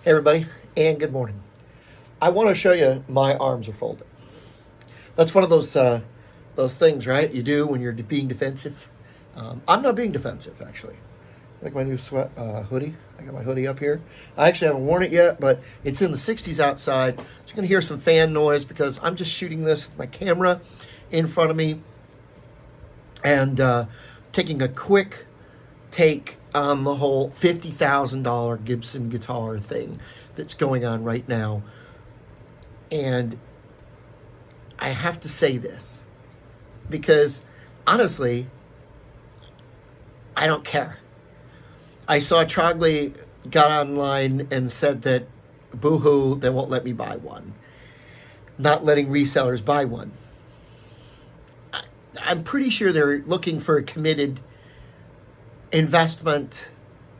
Hey everybody, and good morning. I want to show you my arms are folded. That's one of those things, right? You do when you're being defensive. I'm not being defensive, actually. Like my new sweat hoodie. I got my hoodie up here. I actually haven't worn it yet, but it's in the 60s outside. So you're gonna hear some fan noise because I'm just shooting this with my camera in front of me and taking a quick take on the whole $50,000 Gibson guitar thing that's going on right now. And I have to say this because honestly, I don't care. I saw Trogley got online and said that boo-hoo, they won't let me buy one. Not letting resellers buy one. I'm pretty sure they're looking for a committed investment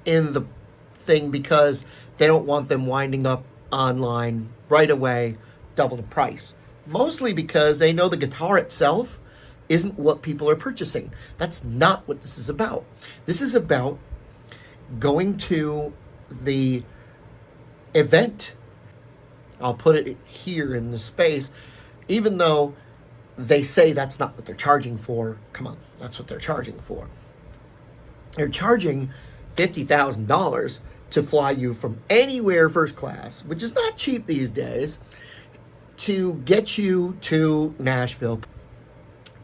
in the thing because they don't want them winding up online right away, double the price. Mostly because they know the guitar itself isn't what people are purchasing. That's not what this is about. This is about going to the event. I'll put it here in the space, even though they say that's not what they're charging for. Come on, that's what they're charging for. They're charging $50,000 to fly you from anywhere first class, which is not cheap these days, to get you to Nashville.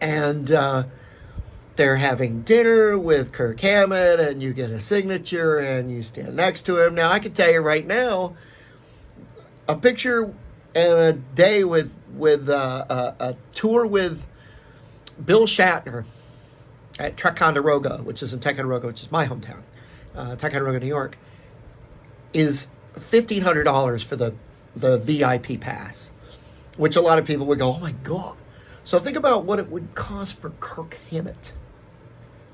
And they're having dinner with Kirk Hammett, and you get a signature, and you stand next to him. Now, I can tell you right now, a picture and a day with a tour with Bill Shatner at Ticonderoga, which is in Ticonderoga, which is my hometown, Ticonderoga, New York, is $1,500 for the VIP pass, which a lot of people would go, oh my God. So think about what it would cost for Kirk Hammett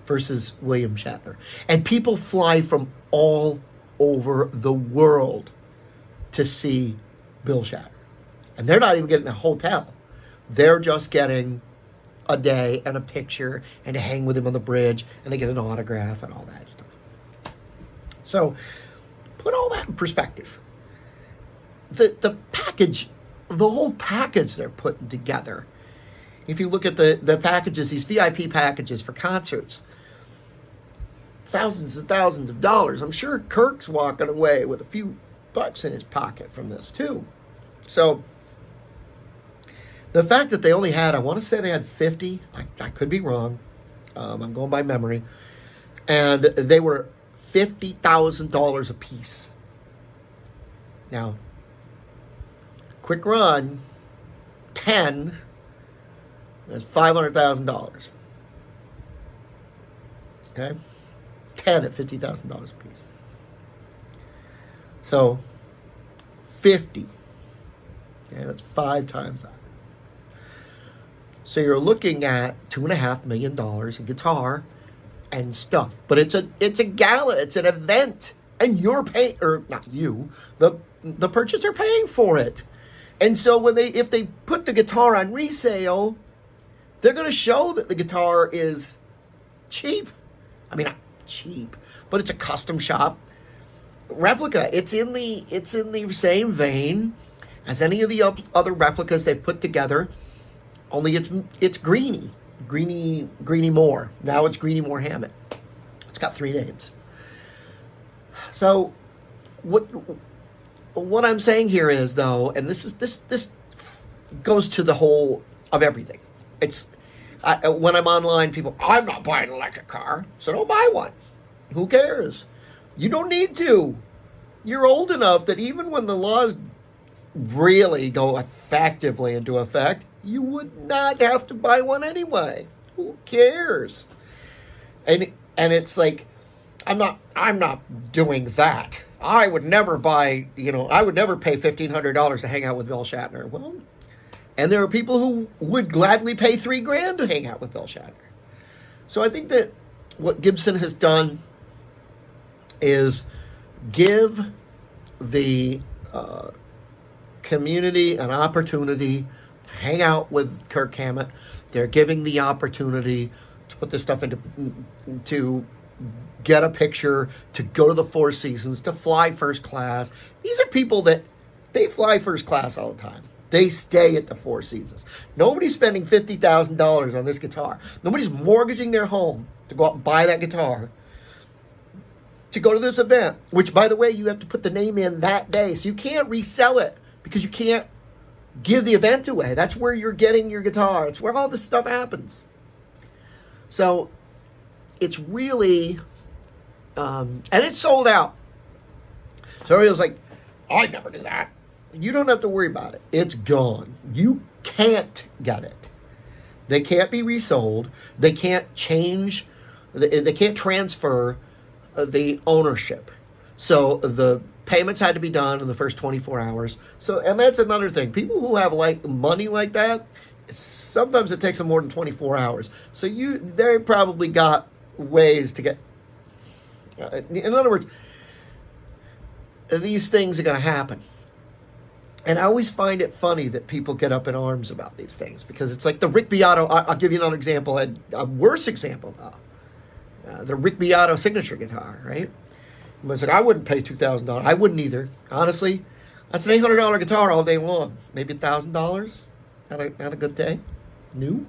versus William Shatner. And people fly from all over the world to see Bill Shatner. And they're not even getting a hotel. They're just getting a day and a picture and to hang with him on the bridge and to get an autograph and all that stuff. So put all that in perspective. The package, the whole package they're putting together. If you look at the packages, these VIP packages for concerts, thousands and thousands of dollars. I'm sure Kirk's walking away with a few bucks in his pocket from this too. So the fact that they only had, I want to say they had 50, I could be wrong. I'm going by memory. And they were $50,000 a piece. Now, quick run, 10, that's $500,000. Okay? 10 at $50,000 a piece. So, 50. Okay, that's 5 times that. So you're looking at $2.5 million in guitar and stuff. But it's a gala, it's an event. And you're paying, or not you, the purchaser paying for it. And so if they put the guitar on resale, they're going to show that the guitar is cheap. I mean, not cheap, but it's a custom shop replica. It's in the same vein as any of the other replicas they put together. Only it's Greenie Moore. Now it's Greenie Moore Hammett. It's got 3 names. So what I'm saying here is, though, and this goes to the whole of everything. It's when I'm online, people, I'm not buying an electric car, so don't buy one. Who cares? You don't need to. You're old enough that even when the laws really go effectively into effect, you would not have to buy one anyway. Who cares? And it's like, I'm not doing that. I would never buy, I would never pay $1,500 to hang out with Bill Shatner. Well, and there are people who would gladly pay $3,000 to hang out with Bill Shatner. So I think that what Gibson has done is give the community an opportunity to hang out with Kirk Hammett. They're giving the opportunity to put this stuff into get a picture, to go to the Four Seasons, to fly first class. These are people that they fly first class all the time. They stay at the Four Seasons. Nobody's spending $50,000 on this guitar. Nobody's mortgaging their home to go out and buy that guitar to go to this event, which, by the way, you have to put the name in that day. So you can't resell it because you can't give the event away. That's where you're getting your guitar. It's where all this stuff happens. So it's really, and it's sold out. So everybody's like, I'd never do that. You don't have to worry about it. It's gone. You can't get it. They can't be resold. They can't change. They can't transfer the ownership. So the payments had to be done in the first 24 hours. So, and that's another thing. People who have like money like that, sometimes it takes them more than 24 hours. So they probably got ways to get, in other words, these things are going to happen. And I always find it funny that people get up in arms about these things, because it's like the Rick Beato. I'll give you another example, a worse example though. The Rick Beato signature guitar, right? I was like, I wouldn't pay $2,000. I wouldn't either. Honestly, that's an $800 guitar all day long. Maybe $1,000 on a good day. New.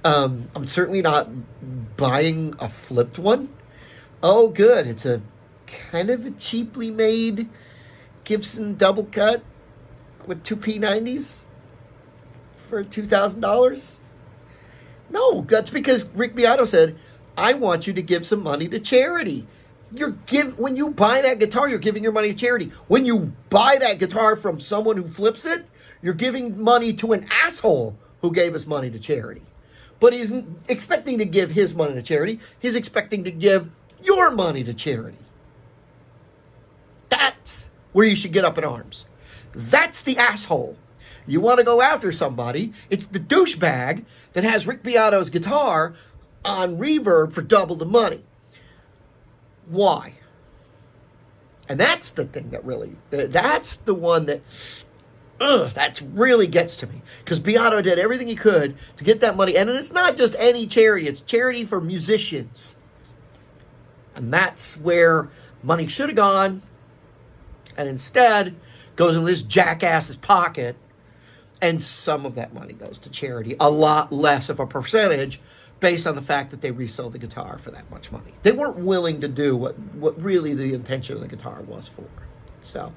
I'm certainly not buying a flipped one. Oh, good. It's a kind of a cheaply made Gibson double cut with two P90s for $2,000. No, that's because Rick Beato said, I want you to give some money to charity. When you buy that guitar, you're giving your money to charity. When you buy that guitar from someone who flips it, you're giving money to an asshole who gave us money to charity. But he's expecting to give his money to charity. He's expecting to give your money to charity. That's where you should get up in arms. That's the asshole. You want to go after somebody, it's the douchebag that has Rick Beato's guitar on reverb for double the money. Why? And that's the thing that's the one that really gets to me. Because Beato did everything he could to get that money. And it's not just any charity, it's charity for musicians. And that's where money should have gone. And instead, goes in this jackass's pocket. And some of that money goes to charity. A lot less of a percentage, based on the fact that they resold the guitar for that much money. They weren't willing to do what really the intention of the guitar was for. So,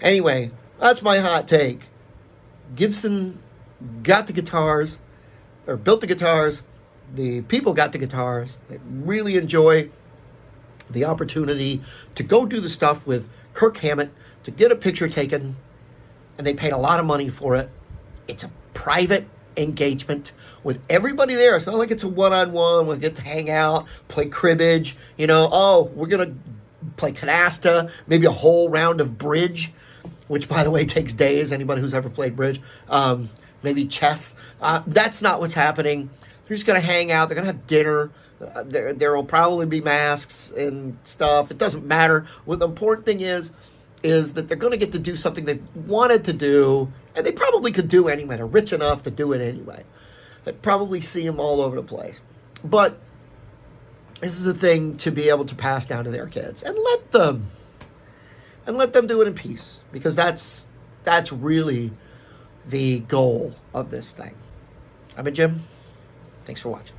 anyway, that's my hot take. Gibson got the guitars, or built the guitars. The people got the guitars. They really enjoy the opportunity to go do the stuff with Kirk Hammett, to get a picture taken, and they paid a lot of money for it. It's a private engagement with everybody there. It's not like it's a one-on-one. We'll get to hang out, play cribbage. We're going to play canasta, maybe a whole round of bridge, which, by the way, takes days. Anybody who's ever played bridge. Maybe chess. That's not what's happening. They're just going to hang out. They're going to have dinner. There will probably be masks and stuff. It doesn't matter. What the important thing is that they're going to get to do something they wanted to do, and they probably could do anyway. They're rich enough to do it anyway. I'd probably see them all over the place. But this is a thing to be able to pass down to their kids, and let them do it in peace, because that's really the goal of this thing. I'm Jim. Thanks for watching.